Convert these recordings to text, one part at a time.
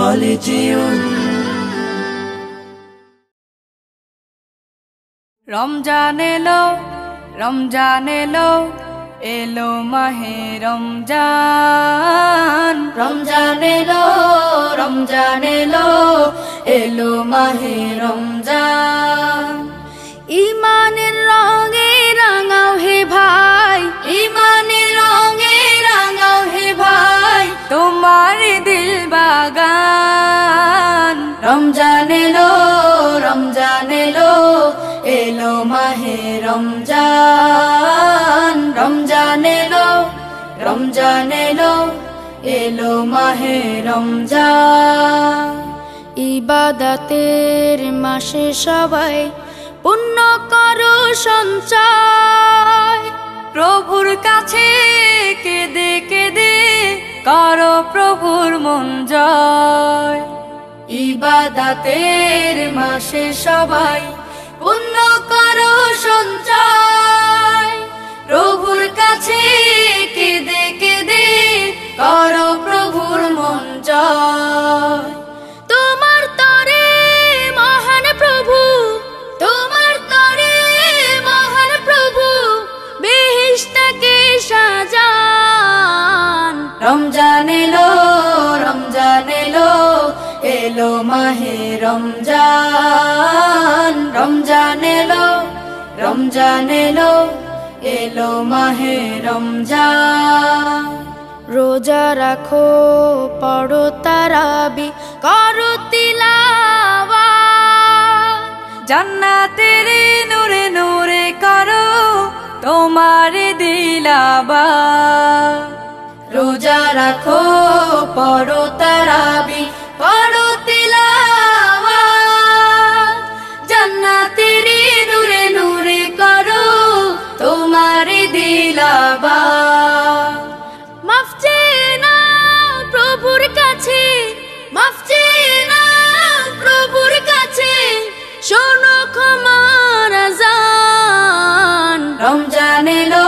কলেজিয়ম। রমজান এলো, রমজান এলো, এলো মাহে রমজান। রমজান এলো, রমজান এলো, এলো মাহে রমজান। ইমানের রঙে রাঙাও হে ভাই, ইমানের রঙে রাঙাও হে ভাই, তোমার দিল বাগান। রমজান এলো, রমজান এলো, এলো মাহে রমজান। রমজান এলো, রমজান এলো, এলো মাহে রমজান। ইবাদতের মাসে সবাই পুণ্য করো সঞ্চয়, প্রভুর কাছে কেঁদে কেঁদে করো প্রভুর মন জয়। ইবাদতের মাসে সবাই পুণ্য করো সঞ্চয়, প্রভুর কাছে কেঁদে কেঁদে করো প্রভুর মন জয়। তোমার তরে মহান প্রভু, তোমার তরে মহান প্রভু, বেহেশতকে সাজান। রমজান এলো, রমজান এলো, এলো মাহে রমজান। রমজান এলো, রমজান এলো, এলো মাহে রমজান। রোজা রাখো, পড়ো তারাবি, করো তিলাওয়াত, জান্নাতের নূরে নূরে করো তোমার দিলাবাত। রোজা রাখো, পড়ো তারাবি, করো তিলাওয়াত, জান্নাতের নূরে নূরে করো তোমার দিলাবাত। মাফ চেয়ে নাও প্রভুর কাছে, মাফ চেয়ে নাও প্রভুর কাছে, শোনো ক্ষমার আযান। রমজান এলো,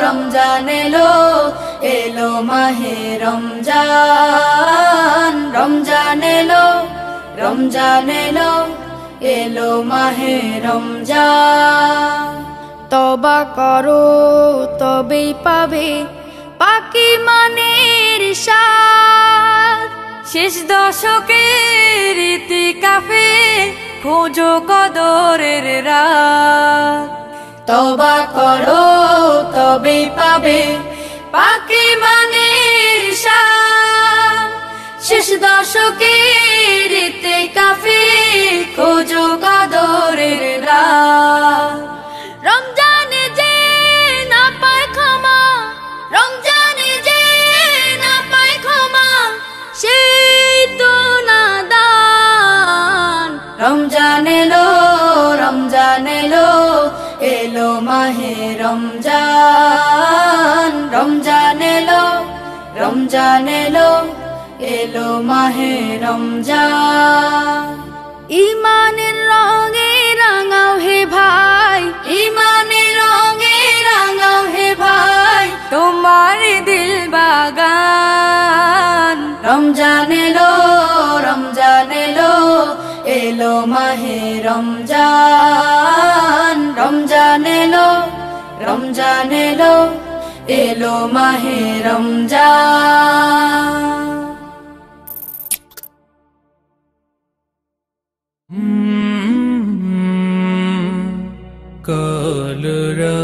রমজান এলো, এলো মাহে রমজান। রমজান এলো, রমজান এলো, এলো মাহে রমজান। তওবা করো তবেই পাবে পাকি মানের স্বাদ, শেষ দশকের ইতিকাফে খোঁজো কদরের রাত। তওবা করো তবেই পাবে পাকি মানের শান, শেষ দশকের ইতিকাফে খোঁজো কদরের রাত। রমজানে যে না পায় ক্ষমা, রমজানে যে না পায় ক্ষমা, সেই তো নাদান। রমজান এলো, রমজান এলো, এলো মাহে রমজান। রমজান এলো, রমজান এলো, এলো মাহে রমজান। ইমানের রঙে রাঙাও হে ভাই, ইমানের রঙে রাঙাও হে ভাই, তোমার দিল বাগান। রমজান এলো, রমজান এলো, এলো মাহে রমজান। রমজান এলো, রমজান এলো, এলো মাহে রমজান। কলরা